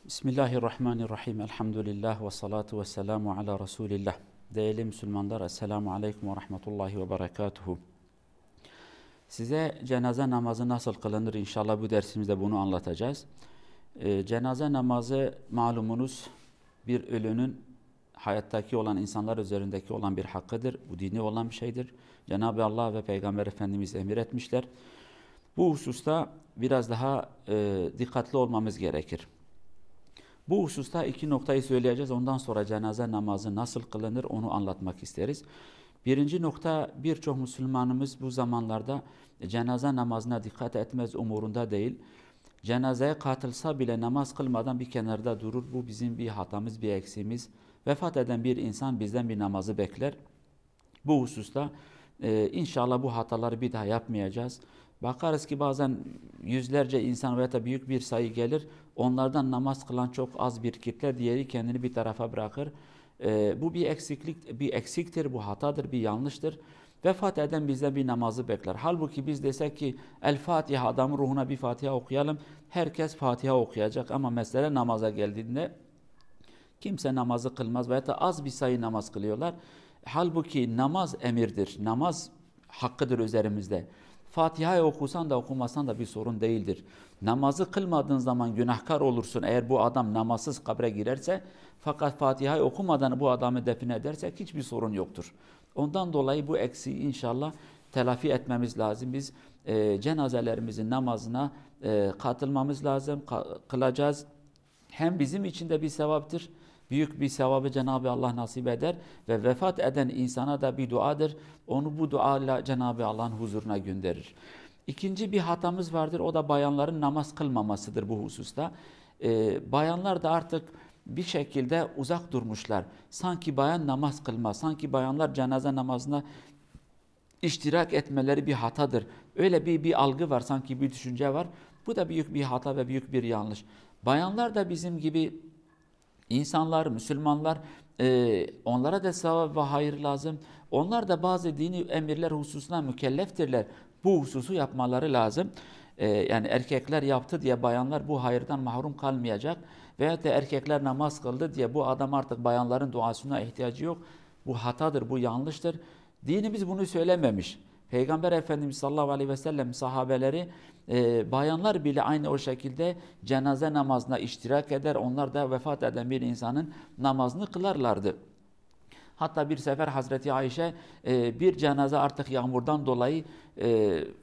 Bismillahirrahmanirrahim. Elhamdülillah ve salatu ve selamu ala Resulillah. Değerli Müslümanlar, Esselamu Aleyküm ve Rahmetullahi ve Berekatuhu. Size cenaze namazı nasıl kılınır inşallah bu dersimizde bunu anlatacağız. Cenaze namazı malumunuz bir ölünün hayattaki olan insanlar üzerindeki olan bir hakkıdır. Bu dini olan bir şeydir. Cenab-ı Allah ve Peygamber Efendimiz emir etmişler. Bu hususta biraz daha dikkatli olmamız gerekir. Bu hususta iki noktayı söyleyeceğiz. Ondan sonra cenaze namazı nasıl kılınır onu anlatmak isteriz. Birinci nokta, birçok Müslümanımız bu zamanlarda cenaze namazına dikkat etmez, umurunda değil. Cenazeye katılsa bile namaz kılmadan bir kenarda durur. Bu bizim bir hatamız, bir eksiğimiz. Vefat eden bir insan bizden bir namazı bekler. Bu hususta inşallah bu hataları bir daha yapmayacağız. Bakarız ki bazen yüzlerce insan veya da büyük bir sayı gelir. Onlardan namaz kılan çok az bir kitle, diğeri kendini bir tarafa bırakır. Bu bir eksiktir, bu hatadır, bir yanlıştır. Vefat eden bizden bir namazı bekler. Halbuki biz desek ki El Fatiha, adamın ruhuna bir Fatiha okuyalım. Herkes Fatiha okuyacak ama mesele namaza geldiğinde kimse namazı kılmaz veya da az bir sayı namaz kılıyorlar. Halbuki namaz emirdir, namaz hakkıdır üzerimizde. Fatiha'yı okusan da okumasan da bir sorun değildir. Namazı kılmadığın zaman günahkar olursun eğer bu adam namazsız kabre girerse, fakat Fatiha'yı okumadan bu adamı define edersek hiçbir sorun yoktur. Ondan dolayı bu eksiği inşallah telafi etmemiz lazım. Biz cenazelerimizin namazına katılmamız lazım, kılacağız. Hem bizim için de bir sevaptır. Büyük bir sevabı Cenab-ı Allah nasip eder ve vefat eden insana da bir duadır. Onu bu duayla Cenab-ı Allah'ın huzuruna gönderir. İkinci bir hatamız vardır. O da bayanların namaz kılmamasıdır bu hususta. Bayanlar da artık bir şekilde uzak durmuşlar. Sanki bayan namaz kılmaz. Sanki bayanlar cenaze namazına iştirak etmeleri bir hatadır. Öyle bir algı var, sanki bir düşünce var. Bu da büyük bir hata ve büyük bir yanlış. Bayanlar da bizim gibi İnsanlar, Müslümanlar, onlara da sevap ve hayır lazım. Onlar da bazı dini emirler hususuna mükelleftirler. Bu hususu yapmaları lazım. Yani erkekler yaptı diye bayanlar bu hayırdan mahrum kalmayacak. Veyahut da erkekler namaz kıldı diye bu adam artık bayanların duasına ihtiyacı yok. Bu hatadır, bu yanlıştır. Dinimiz bunu söylememiş. Peygamber Efendimiz sallallahu aleyhi ve sellem sahabeleri bayanlar bile aynı o şekilde cenaze namazına iştirak eder. Onlar da vefat eden bir insanın namazını kılarlardı. Hatta bir sefer Hazreti Ayşe bir cenaze artık yağmurdan dolayı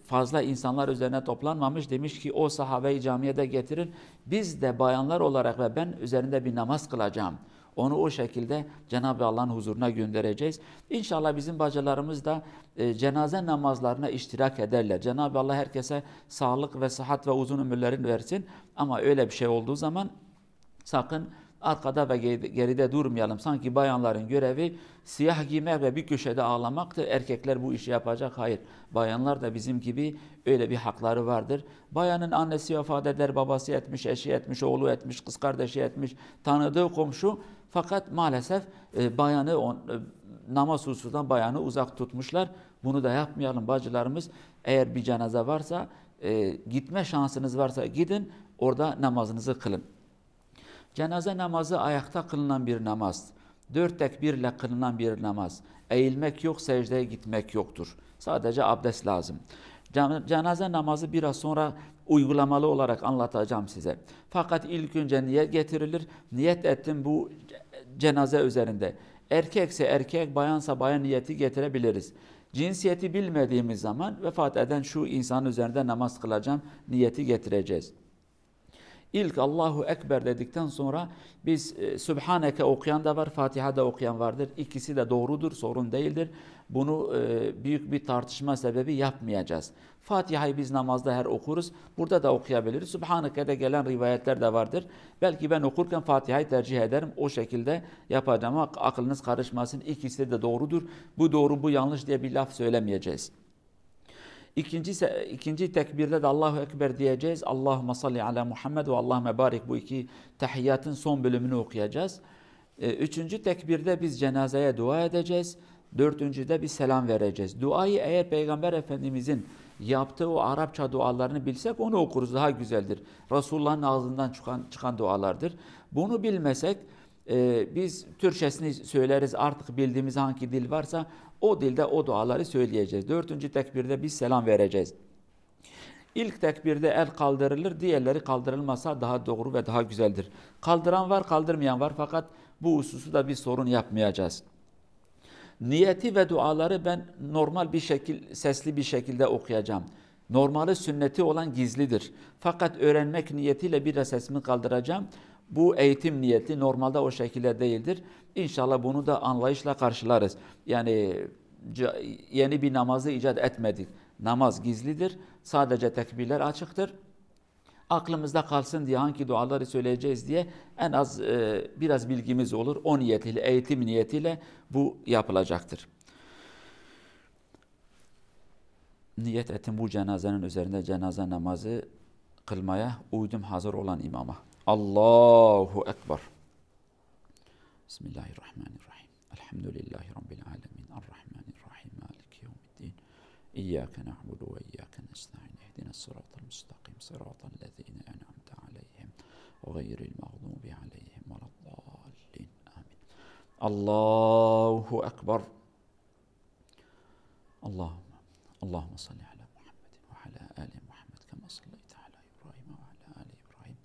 fazla insanlar üzerine toplanmamış. Demiş ki o sahabeyi camiye de getirin. Biz de bayanlar olarak ve ben üzerinde bir namaz kılacağım. Onu o şekilde Cenab-ı Allah'ın huzuruna göndereceğiz. İnşallah bizim bacılarımız da cenaze namazlarına iştirak ederler. Cenab-ı Allah herkese sağlık ve sıhhat ve uzun ömürlerini versin. Ama öyle bir şey olduğu zaman sakın arkada ve geride durmayalım. Sanki bayanların görevi siyah giymek ve bir köşede ağlamaktır. Erkekler bu işi yapacak. Hayır. Bayanlar da bizim gibi öyle bir hakları vardır. Bayanın annesi vefat eder, babası etmiş, eşi etmiş, oğlu etmiş, kız kardeşi etmiş, tanıdığı komşu. Fakat maalesef namaz hususundan bayanı uzak tutmuşlar. Bunu da yapmayalım bacılarımız. Eğer bir cenaze varsa, gitme şansınız varsa gidin, orada namazınızı kılın. Cenaze namazı ayakta kılınan bir namaz. 4 tekbirle kılınan bir namaz. Eğilmek yok, secdeye gitmek yoktur. Sadece abdest lazım. Cenaze namazı biraz sonra uygulamalı olarak anlatacağım size. Fakat ilk önce niyet getirilir. Niyet ettim bu cenaze üzerinde. Erkekse erkek, bayansa bayan niyeti getirebiliriz. Cinsiyeti bilmediğimiz zaman vefat eden şu insan üzerinde namaz kılacağım niyeti getireceğiz. İlk Allahu Ekber dedikten sonra biz Sübhaneke okuyan da var, Fatiha'da okuyan vardır. İkisi de doğrudur, sorun değildir. Bunu büyük bir tartışma sebebi yapmayacağız. Fatiha'yı biz namazda her okuruz. Burada da okuyabiliriz. Sübhaneke'de gelen rivayetler de vardır. Belki ben okurken Fatiha'yı tercih ederim. O şekilde yapacağım ama aklınız karışmasın. İkisi de doğrudur. Bu doğru, bu yanlış diye bir laf söylemeyeceğiz. İkinci tekbirde de Allahu Ekber diyeceğiz. Allahümme salli ala Muhammed ve Allahümme barik, bu iki tahiyyatın son bölümünü okuyacağız. Üçüncü tekbirde biz cenazeye dua edeceğiz. Dördüncüde bir selam vereceğiz. Duayı eğer Peygamber Efendimizin yaptığı o Arapça dualarını bilsek onu okuruz, daha güzeldir. Resulullah'ın ağzından çıkan dualardır. Bunu bilmesek biz Türkçesini söyleriz, artık bildiğimiz hangi dil varsa o dilde o duaları söyleyeceğiz. 4. tekbirde biz selam vereceğiz. İlk tekbirde el kaldırılır, diğerleri kaldırılmasa daha doğru ve daha güzeldir. Kaldıran var, kaldırmayan var, fakat bu hususu da bir sorun yapmayacağız. Niyeti ve duaları ben normal bir sesli bir şekilde okuyacağım. Normali sünneti olan gizlidir. Fakat öğrenmek niyetiyle biraz sesimi kaldıracağım. Bu eğitim niyeti, normalde o şekilde değildir. İnşallah bunu da anlayışla karşılarız. Yani yeni bir namazı icat etmedik. Namaz gizlidir. Sadece tekbirler açıktır. Aklımızda kalsın diye hangi duaları söyleyeceğiz diye en az biraz bilgimiz olur. O niyetiyle, eğitim niyetiyle bu yapılacaktır. Niyet ettim bu cenazenin üzerinde cenaze namazı kılmaya, uydum hazır olan imama. Allahu Ekber. Bismillahirrahmanirrahim. Elhamdülillahi Rabbil alemin. Errahmanirrahim. Maliki yevmiddin. İyyâke na'budu ve iyyâke nesta'in. İhdina sıratal müstakim. Sıratal lezîne en'amte aleyhim. Ve gayril mağdubi aleyhim. Veleddâllin. Amin. Allahu Ekber. Allahümme salli ala Muhammedin ve ala ali Muhammed kema salleyte ala İbrahim ve ala ali İbrahim.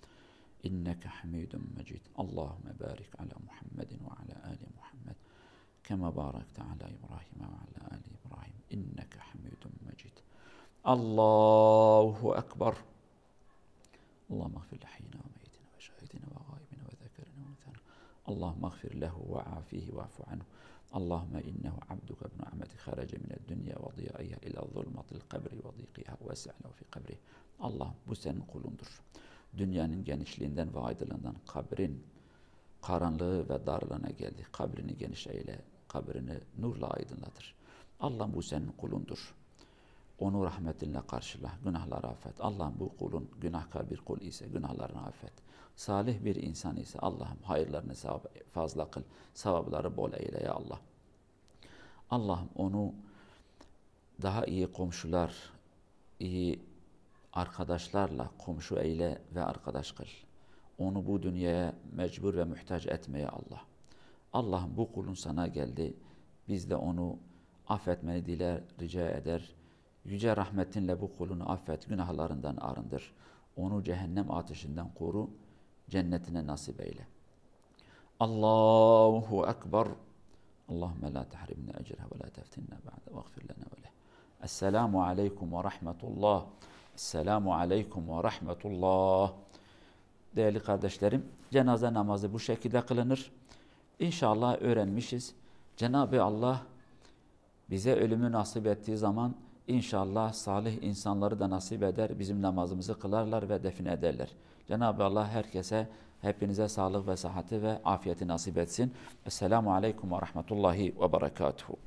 İnneke hamidun mecid. Allahümme barik ala Muhammedin ve ala ali Muhammed kema barakte ala İbrahim ve ala ali İbrahim. İnneke hamidun mecid. Allahu Ekber. Allahümme gfir lehayyina ve meyitina ve şahidina ve gâibina ve zekerina ve unsana. Allahümme gfir lehu ve afihi ve afu anhu. Allahümme innehu abduka ibn Ahmet kharaca mined dünya ve diyaiha ila zulmatil kabri ve dikiha ve sa'lehu fi kabri. Allah, bu senin kulundur. Dünyanın genişliğinden ve aydınlığından kabrin karanlığı ve darlığına geldi. Kabrini geniş eyle, kabrini nurla aydınlatır. Allah, bu senin kulundur. Onu rahmetinle karşıla, günahları affet. Allah'ım, bu kulun günahkar bir kul ise günahlarını affet. Salih bir insan ise Allah'ım hayırlarını fazla kıl, sevapları bol eyle ya Allah. Allah'ım onu daha iyi komşular, iyi arkadaşlarla komşu eyle ve arkadaş kıl. Onu bu dünyaya mecbur ve muhtaç etme ya Allah. Allah'ım, bu kulun sana geldi. Biz de onu affetmeni diler, rica eder. Yüce rahmetinle bu kulunu affet, günahlarından arındır. Onu cehennem ateşinden koru, cennetine nasip eyle. Allahu Ekber. Allahümme la tahrimna ecreha ve la teftinna ba'de ve gfir lana ve leh. Esselamu aleyküm ve rahmetullah. Esselamu aleyküm ve rahmetullah. Değerli kardeşlerim, cenaze namazı bu şekilde kılınır. İnşallah öğrenmişiz. Cenab-ı Allah bize ölümü nasip ettiği zaman İnşallah salih insanları da nasip eder, bizim namazımızı kılarlar ve defin ederler. Cenab-ı Allah herkese, hepinize sağlık ve sıhhati ve afiyeti nasip etsin. Esselamu aleyküm ve rahmetullahi ve berekatuhu.